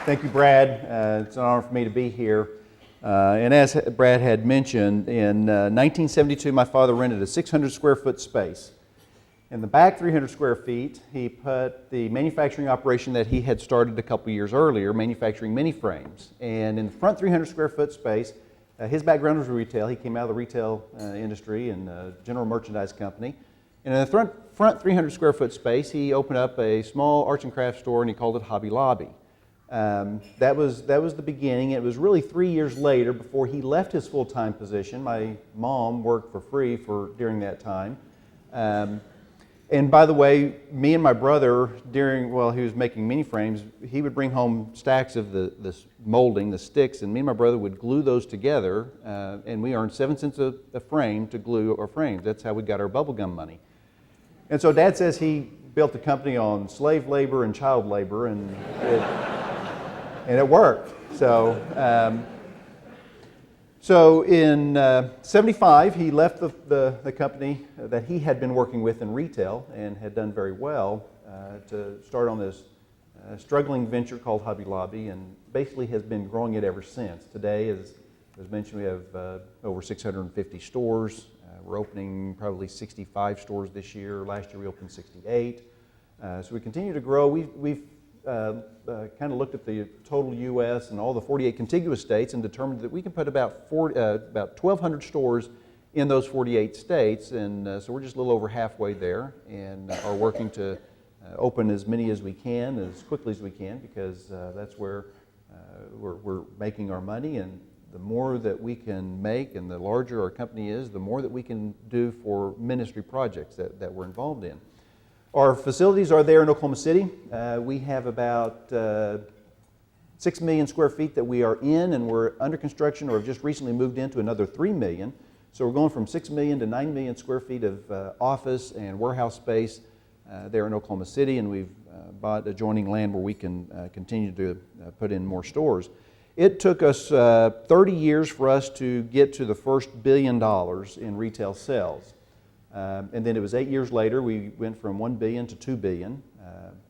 Thank you, Brad. It's an honor for me to be here. And as Brad had mentioned, in 1972, my father rented a 600 square foot space. In the back 300 square feet, he put the manufacturing operation that he had started a couple years earlier, manufacturing mini frames. And in the front 300 square foot space, his background was retail. He came out of the retail industry and general merchandise company. And in the front 300 square foot space, he opened up a small arts and crafts store, and he called it Hobby Lobby. That was the beginning. It was really 3 years later before he left his full-time position. My mom worked for free during that time. And by the way, me and my brother, while he was making mini frames, he would bring home stacks of the molding, the sticks, and me and my brother would glue those together, and we earned 7 cents a frame to glue our frames. That's how we got our bubblegum money. And so Dad says he built a company on slave labor and child labor, and it worked. So in '75, he left the company that he had been working with in retail and had done very well to start on this struggling venture called Hobby Lobby, and basically has been growing it ever since. Today, as mentioned, we have over 650 stores. We're opening probably 65 stores this year. Last year we opened 68. So we continue to grow. We've kind of looked at the total U.S. and all the 48 contiguous states and determined that we can put about 1,200 stores in those 48 states, and so we're just a little over halfway there, and are working to open as many as we can, as quickly as we can, because that's where we're making our money, and the more that we can make and the larger our company is, the more that we can do for ministry projects that we're involved in. Our facilities are there in Oklahoma City. We have about 6 million square feet that we are in, and we're under construction or have just recently moved into another 3 million. So we're going from 6 million to 9 million square feet of office and warehouse space there in Oklahoma City, and we've bought adjoining land where we can continue to put in more stores. It took us 30 years for us to get to the first $1 billion in retail sales. And then it was 8 years later, we went from 1 billion to 2 billion.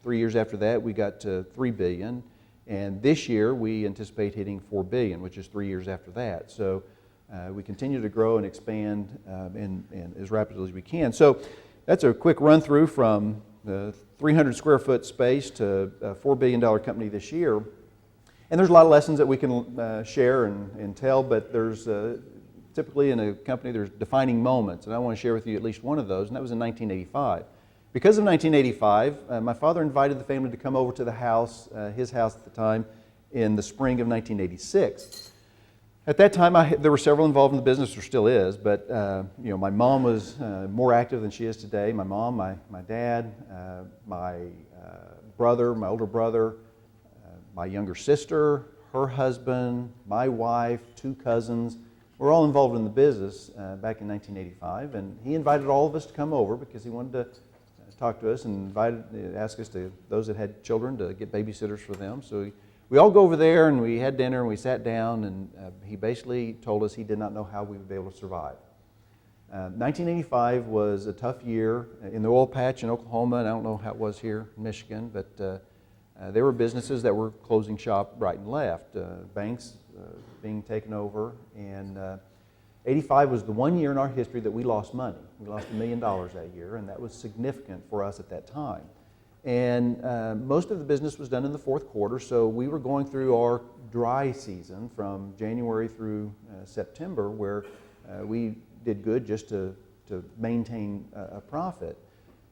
3 years after that, we got to 3 billion. And this year, we anticipate hitting 4 billion, which is 3 years after that. So we continue to grow and expand and as rapidly as we can. So that's a quick run through from the 300 square foot space to a $4 billion company this year. And there's a lot of lessons that we can share and tell, but there's typically in a company there's defining moments, and I want to share with you at least one of those, and that was in 1985. Because of 1985, my father invited the family to come over to the house, his house at the time, in the spring of 1986. At that time, there were several involved in the business, there still is, but my mom was more active than she is today. My mom, my dad, my brother, my older brother, my younger sister, her husband, my wife, 2 cousins. We're all involved in the business back in 1985, and he invited all of us to come over because he wanted to talk to us and ask us those that had children to get babysitters for them. So we all go over there and we had dinner and we sat down, and he basically told us he did not know how we would be able to survive. 1985 was a tough year in the oil patch in Oklahoma, and I don't know how it was here in Michigan, but there were businesses that were closing shop right and left, banks being taken over, and 85 was the one year in our history that we lost money. We lost $1 million that year, and that was significant for us at that time. And most of the business was done in the fourth quarter, so we were going through our dry season from January through September, where we did good just to maintain a profit.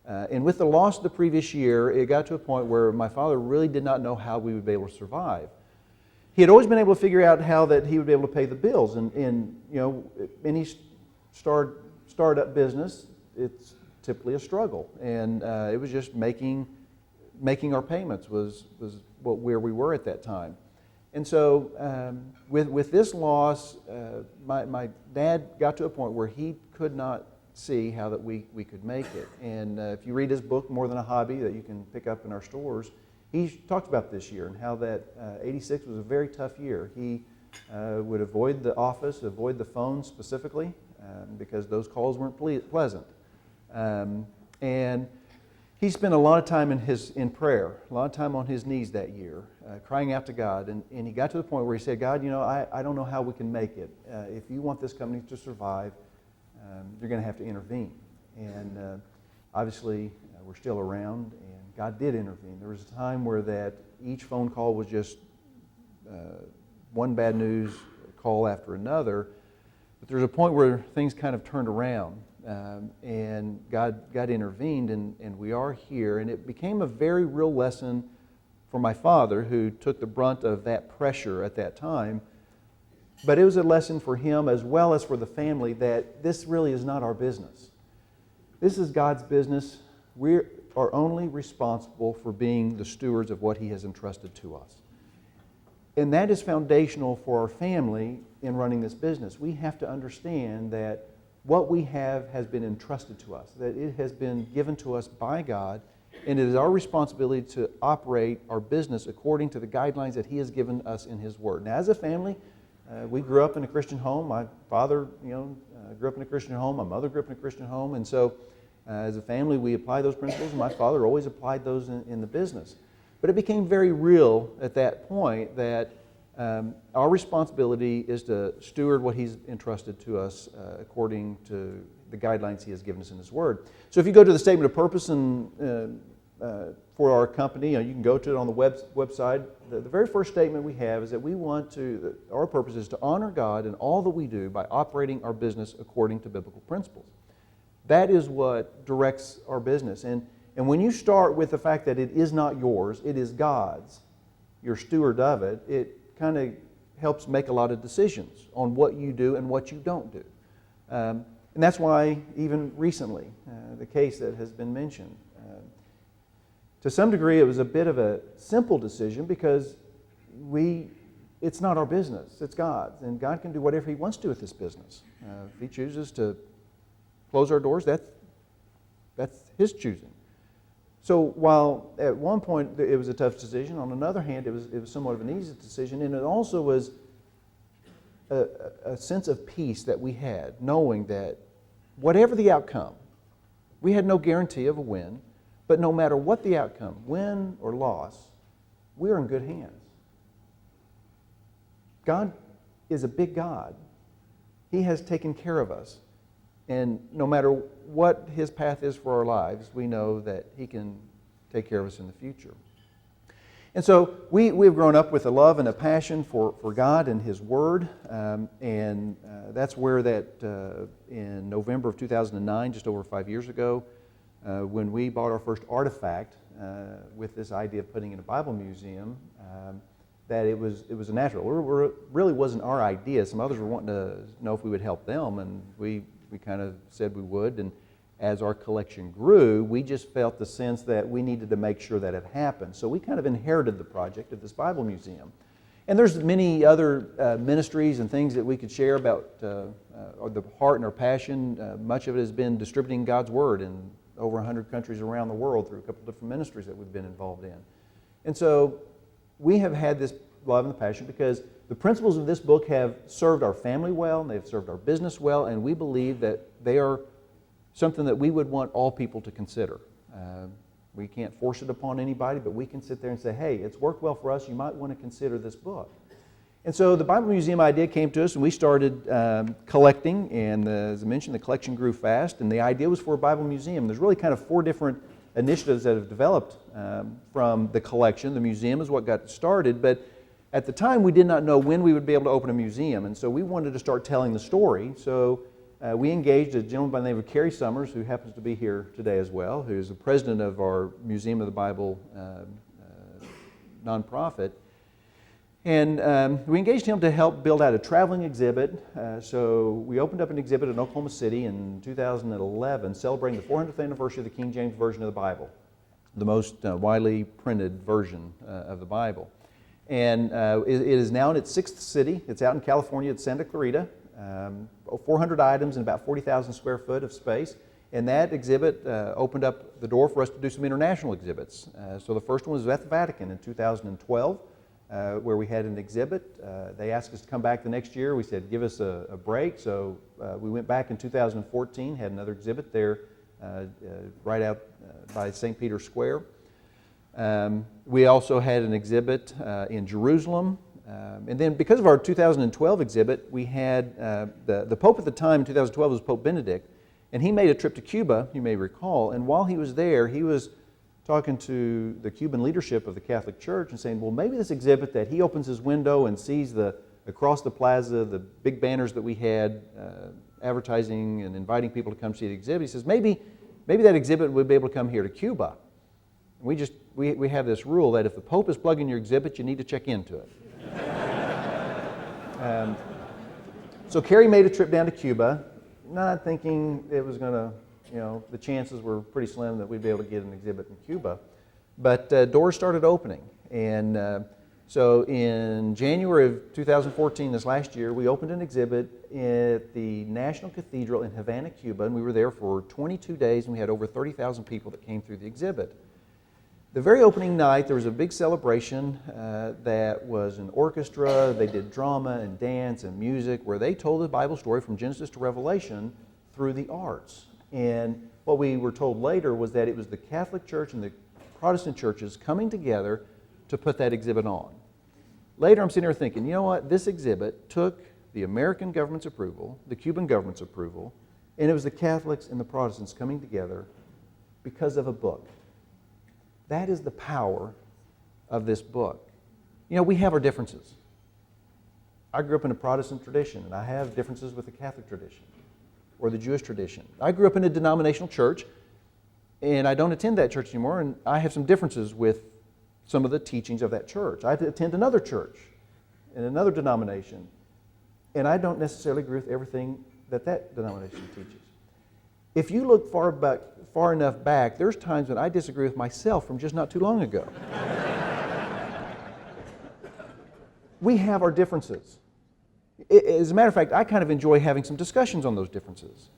And with the loss of the previous year, it got to a point where my father really did not know how we would be able to survive. He had always been able to figure out how that he would be able to pay the bills. And any startup business, it's typically a struggle. And it was just making our payments was where we were at that time. And so with this loss, my dad got to a point where he could not see how that we could make it. And if you read his book, More Than a Hobby, that you can pick up in our stores, he talked about this year and how that 86 was a very tough year. He would avoid the office, avoid the phone specifically, because those calls weren't pleasant. And he spent a lot of time in prayer, a lot of time on his knees that year, crying out to God. And he got to the point where he said, God, I don't know how we can make it. If you want this company to survive, you're going to have to intervene. And obviously, we're still around, and God did intervene. There was a time where that each phone call was just one bad news call after another. But there's a point where things kind of turned around, and God intervened, and we are here. And it became a very real lesson for my father, who took the brunt of that pressure at that time. But it was a lesson for him as well as for the family that this really is not our business. This is God's business. We are only responsible for being the stewards of what He has entrusted to us. And that is foundational for our family in running this business. We have to understand that what we have has been entrusted to us, that it has been given to us by God, and it is our responsibility to operate our business according to the guidelines that He has given us in His Word. Now, as a family, we grew up in a Christian home. My father, grew up in a Christian home. My mother grew up in a Christian home. And so, as a family, we apply those principles, and my father always applied those in the business. But it became very real at that point that our responsibility is to steward what He's entrusted to us according to the guidelines He has given us in His Word. So if you go to the statement of purpose for our company, you can go to it on the website. The very first statement we have is that our purpose is to honor God in all that we do by operating our business according to biblical principles. That is what directs our business. And when you start with the fact that it is not yours, it is God's, you're steward of it, it kind of helps make a lot of decisions on what you do and what you don't do. And that's why even recently, the case that has been mentioned, to some degree it was a bit of a simple decision because it's not our business, it's God's. And God can do whatever He wants to with this business. If He chooses to close our doors, that's His choosing. So while at one point it was a tough decision, on another hand it was somewhat of an easy decision, and it also was a sense of peace that we had, knowing that whatever the outcome, we had no guarantee of a win, but no matter what the outcome, win or loss, we are in good hands. God is a big God. He has taken care of us. And no matter what His path is for our lives, we know that He can take care of us in the future. And so we've grown up with a love and a passion for God and His Word. And that's where that in November of 2009, just over 5 years ago, when we bought our first artifact with this idea of putting in a Bible museum, that it was a natural. It really wasn't our idea. Some others were wanting to know if we would help them, and we kind of said we would. And as our collection grew, we just felt the sense that we needed to make sure that it happened. So we kind of inherited the project of this Bible museum. And there's many other ministries and things that we could share about the heart and our passion. Much of it has been distributing God's Word in over 100 countries around the world through a couple of different ministries that we've been involved in. And so we have had this love and the passion because the principles of this book have served our family well, and they've served our business well, and we believe that they are something that we would want all people to consider. We can't force it upon anybody, but we can sit there and say, hey, it's worked well for us, you might want to consider this book. And so the Bible Museum idea came to us, and we started collecting, and as I mentioned, the collection grew fast, and the idea was for a Bible museum. There's really kind of 4 different initiatives that have developed from the collection. The museum is what got started, but at the time we did not know when we would be able to open a museum, and so we wanted to start telling the story. So we engaged a gentleman by the name of Kerry Summers, who happens to be here today as well, who's the president of our Museum of the Bible nonprofit. And we engaged him to help build out a traveling exhibit. So we opened up an exhibit in Oklahoma City in 2011 celebrating the 400th anniversary of the King James Version of the Bible, the most widely printed version of the Bible. And it is now in its 6th city. It's out in California. It's Santa Clarita. 400 items and about 40,000 square foot of space. And that exhibit opened up the door for us to do some international exhibits. So the first one was at the Vatican in 2012. Where we had an exhibit. They asked us to come back the next year. We said, give us a break. So we went back in 2014, had another exhibit there right out by St. Peter's Square. We also had an exhibit in Jerusalem. And then because of our 2012 exhibit, we had the Pope at the time in 2012 was Pope Benedict, and he made a trip to Cuba, you may recall, and while he was there, he was talking to the Cuban leadership of the Catholic Church and saying, well, maybe this exhibit that he opens his window and sees across the plaza, the big banners that we had advertising and inviting people to come see the exhibit. He says, maybe that exhibit would be able to come here to Cuba. And we have this rule that if the Pope is plugging your exhibit, you need to check into it. So Kerry made a trip down to Cuba, not thinking it was going to, the chances were pretty slim that we'd be able to get an exhibit in Cuba. But doors started opening. And so in January of 2014, this last year, we opened an exhibit at the National Cathedral in Havana, Cuba, and we were there for 22 days, and we had over 30,000 people that came through the exhibit. The very opening night, there was a big celebration that was an orchestra. They did drama and dance and music where they told the Bible story from Genesis to Revelation through the arts. And what we were told later was that it was the Catholic Church and the Protestant churches coming together to put that exhibit on. Later, I'm sitting here thinking, you know what? This exhibit took the American government's approval, the Cuban government's approval, and it was the Catholics and the Protestants coming together because of a book. That is the power of this book. We have our differences. I grew up in a Protestant tradition, and I have differences with the Catholic tradition or the Jewish tradition. I grew up in a denominational church, and I don't attend that church anymore, and I have some differences with some of the teachings of that church. I attend another church in another denomination, and I don't necessarily agree with everything that denomination teaches. If you look far enough back, there's times when I disagree with myself from just not too long ago. We have our differences. As a matter of fact, I kind of enjoy having some discussions on those differences.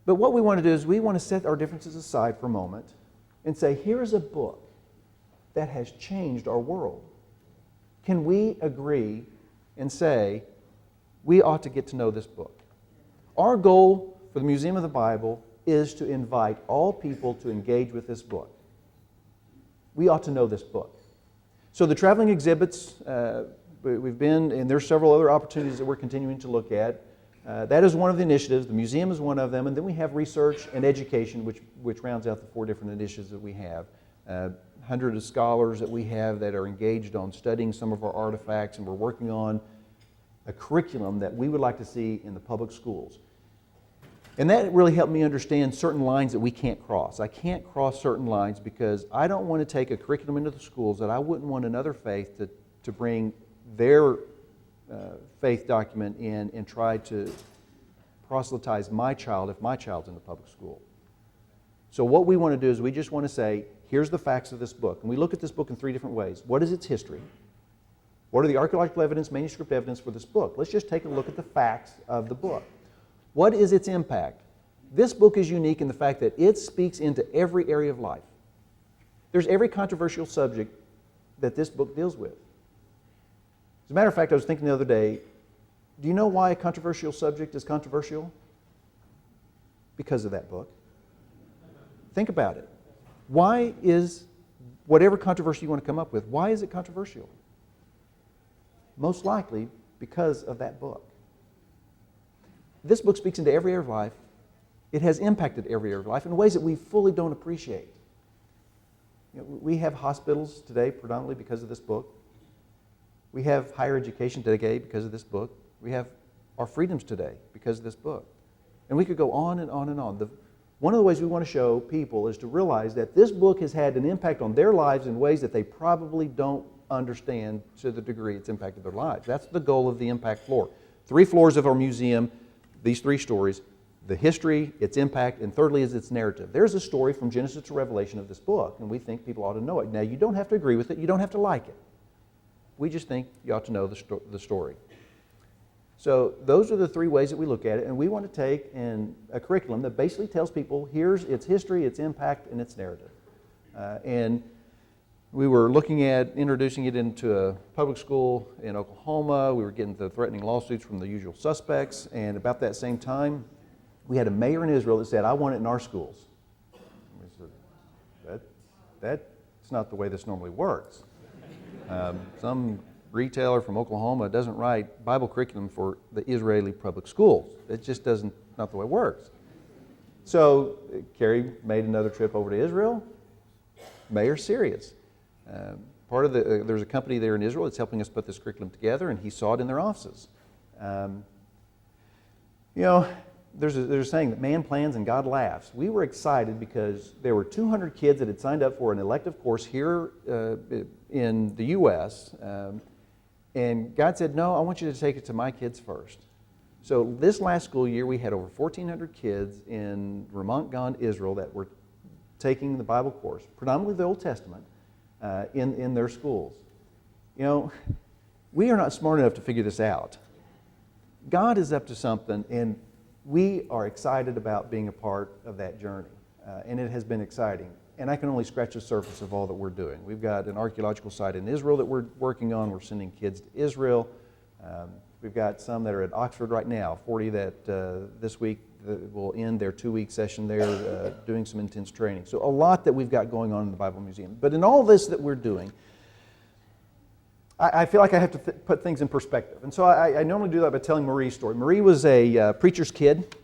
But what we want to do is we want to set our differences aside for a moment and say, here's a book that has changed our world. Can we agree and say, we ought to get to know this book? Our goal for the Museum of the Bible is to invite all people to engage with this book. We ought to know this book. So the traveling exhibits, we've been, and there's several other opportunities that we're continuing to look at. That is one of the initiatives. The museum is one of them. And then we have research and education, which rounds out the 4 different initiatives that we have. Hundreds of scholars that we have that are engaged on studying some of our artifacts, and we're working on a curriculum that we would like to see in the public schools. And that really helped me understand certain lines that we can't cross. I can't cross certain lines because I don't want to take a curriculum into the schools that I wouldn't want another faith to bring their faith document in and try to proselytize my child if my child's in the public school. So what we want to do is we just want to say, here's the facts of this book. And we look at this book in 3 different ways. What is its history? What are the archaeological evidence, manuscript evidence for this book? Let's just take a look at the facts of the book. What is its impact? This book is unique in the fact that it speaks into every area of life. There's every controversial subject that this book deals with. As a matter of fact, I was thinking the other day, do you know why a controversial subject is controversial? Because of that book. Think about it. Why is whatever controversy you want to come up with, why is it controversial? Most likely because of that book. This book speaks into every area of life. It has impacted every area of life in ways that we fully don't appreciate. We have hospitals today predominantly because of this book. We have higher education today because of this book. We have our freedoms today because of this book. And we could go on and on and on. One of the ways we want to show people is to realize that this book has had an impact on their lives in ways that they probably don't understand to the degree it's impacted their lives. That's the goal of the Impact Floor. 3 floors of our museum, these 3 stories, the history, its impact, and thirdly is its narrative. There's a story from Genesis to Revelation of this book, and we think people ought to know it. Now, you don't have to agree with it. You don't have to like it. We just think you ought to know the story. So those are the 3 ways that we look at it, and we want to take a curriculum that basically tells people here's its history, its impact, and its narrative. And we were looking at introducing it into a public school in Oklahoma. We were getting the threatening lawsuits from the usual suspects, and about that same time, we had a mayor in Israel that said, I want it in our schools. We said, that's not the way this normally works. Some retailer from Oklahoma doesn't write Bible curriculum for the Israeli public schools. It just not the way it works. So Carrie made another trip over to Israel. Mayor's serious. There's a company there in Israel that's helping us put this curriculum together, and he saw it in their offices. There's a saying that man plans and God laughs. We were excited because there were 200 kids that had signed up for an elective course here in the U.S., and God said, no, I want you to take it to my kids first. So this last school year, we had over 1,400 kids in Ramat Gan, Israel, that were taking the Bible course, predominantly the Old Testament, in their schools. We are not smart enough to figure this out. God is up to something, and we are excited about being a part of that journey, and it has been exciting. And I can only scratch the surface of all that we're doing. We've got an archaeological site in Israel that we're working on. We're sending kids to Israel. We've got some that are at Oxford right now, 40 that this week will end their 2-week session there doing some intense training. So a lot that we've got going on in the Bible Museum. But in all this that we're doing, I feel like I have to put things in perspective. And so I normally do that by telling Marie's story. Marie was a preacher's kid,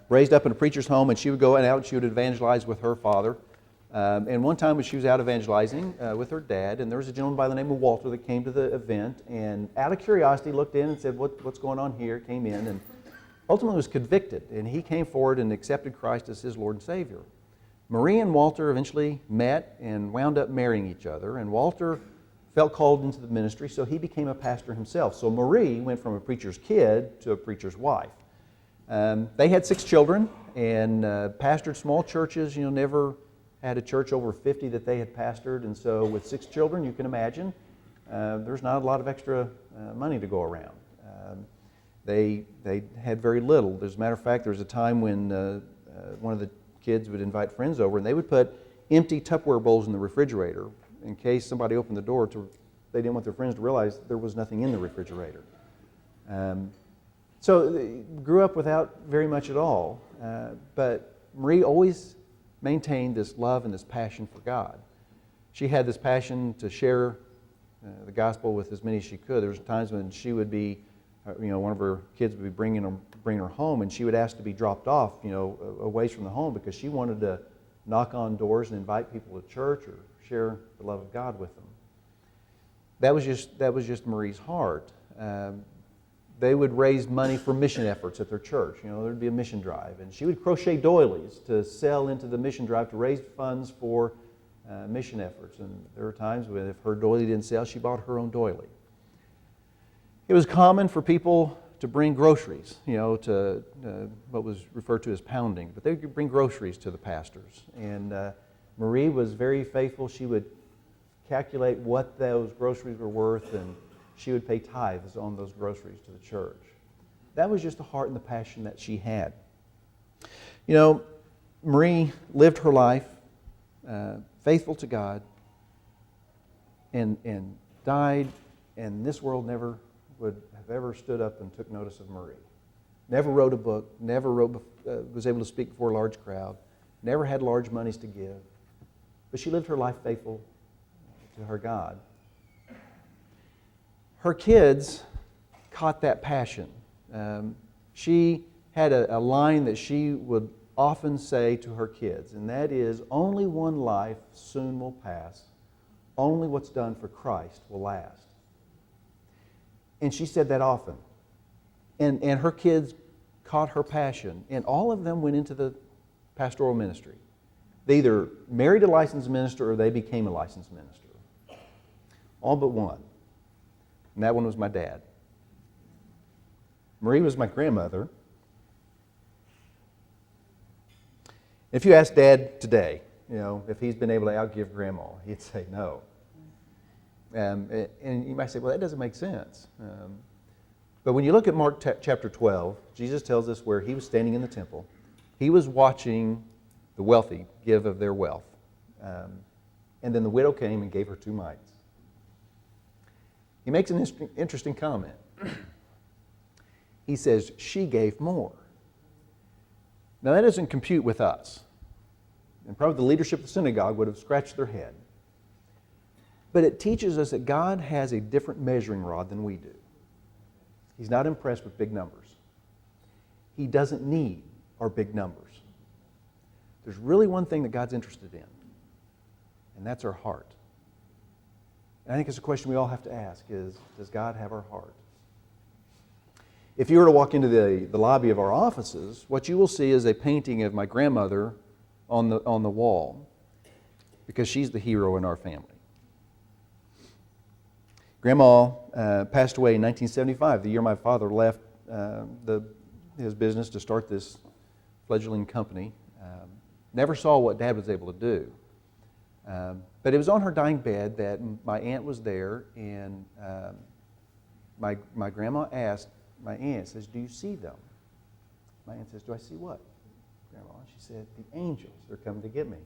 raised up in a preacher's home, and she would go out and she would evangelize with her father. And one time when she was out evangelizing with her dad, and there was a gentleman by the name of Walter that came to the event, and out of curiosity looked in and said, what's going on here? Came in and ultimately was convicted, and he came forward and accepted Christ as his Lord and Savior. Marie and Walter eventually met and wound up marrying each other, and Walter felt called into the ministry, so he became a pastor himself. So Marie went from a preacher's kid to a preacher's wife. They had 6 children and pastored small churches, never had a church over 50 that they had pastored, and so with 6 children, you can imagine, there's not a lot of extra money to go around. They had very little. As a matter of fact, there was a time when one of the kids would invite friends over, and they would put empty Tupperware bowls in the refrigerator in case somebody opened the door. They didn't want their friends to realize there was nothing in the refrigerator. So they grew up without very much at all. But Marie always maintained this love and this passion for God. She had this passion to share the gospel with as many as she could. There was times when she would be, one of her kids would be bring her home, and she would ask to be dropped off, away from the home, because she wanted to knock on doors and invite people to church or share the love of God with them. That was just Marie's heart. They would raise money for mission efforts at their church. There'd be a mission drive, and she would crochet doilies to sell into the mission drive to raise funds for mission efforts. And there were times when if her doily didn't sell, she bought her own doily. It was common for people to bring groceries, to what was referred to as pounding, but they would bring groceries to the pastors. And Marie was very faithful. She would calculate what those groceries were worth, and she would pay tithes on those groceries to the church. That was just the heart and the passion that she had. Marie lived her life faithful to God and died, and this world never would have ever stood up and took notice of Marie. Never wrote a book, never was able to speak before a large crowd, never had large monies to give, but she lived her life faithful to her God. Her kids caught that passion. She had a line that she would often say to her kids, and that is, only one life soon will pass. Only what's done for Christ will last. And she said that often. And her kids caught her passion, and all of them went into the pastoral ministry. They either married a licensed minister or they became a licensed minister. All but one. And that one was my dad. Marie was my grandmother. If you ask Dad today, if he's been able to outgive Grandma, he'd say no. And you might say, well, that doesn't make sense. But when you look at Mark chapter 12, Jesus tells us where he was standing in the temple. He was watching the wealthy give of their wealth. And then the widow came and gave her 2 mites. He makes an interesting comment. He says, she gave more. Now that doesn't compute with us. and probably the leadership of the synagogue would have scratched their head. But it teaches us that God has a different measuring rod than we do. He's not impressed with big numbers. He doesn't need our big numbers. There's really one thing that God's interested in, and that's our heart. And I think it's a question we all have to ask is, does God have our heart? If you were to walk into the lobby of our offices, what you will see is a painting of my grandmother on the wall, because she's the hero in our family. Grandma passed away in 1975, the year my father left his business to start this fledgling company. Never saw what Dad was able to do. But it was on her dying bed that my aunt was there, and my grandma asked my aunt, says, "Do you see them?" My aunt says, "Do I see what, Grandma?" She said, "The angels, they're coming to get me."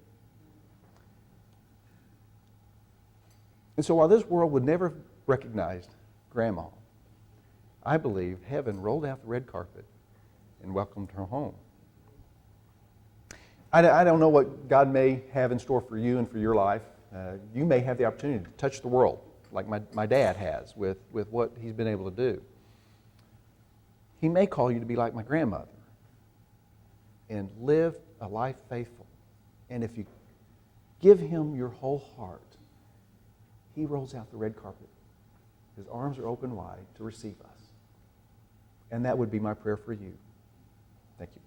And so while this world would never have recognized Grandma, I believe heaven rolled out the red carpet and welcomed her home. I don't know what God may have in store for you and for your life. You may have the opportunity to touch the world like my dad has with what he's been able to do. He may call you to be like my grandmother and live a life faithful. And if you give him your whole heart, he rolls out the red carpet. His arms are open wide to receive us. And that would be my prayer for you. Thank you.